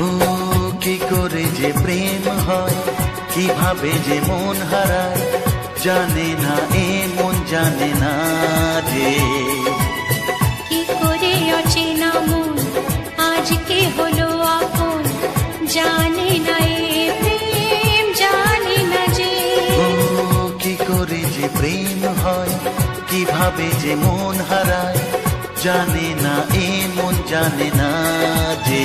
ও কি করে যে প্রেম হয়, কিভাবে যে মন হারায়, জানে না এ মন জানে না যে। কি করে অচেনা মন আজকে হলো আপন, জানে না এ প্রেম জানে না যে। ও কি করে যে প্রেম হয়, কিভাবে যে মন হারায়, জানে না এ মন জানে না যে।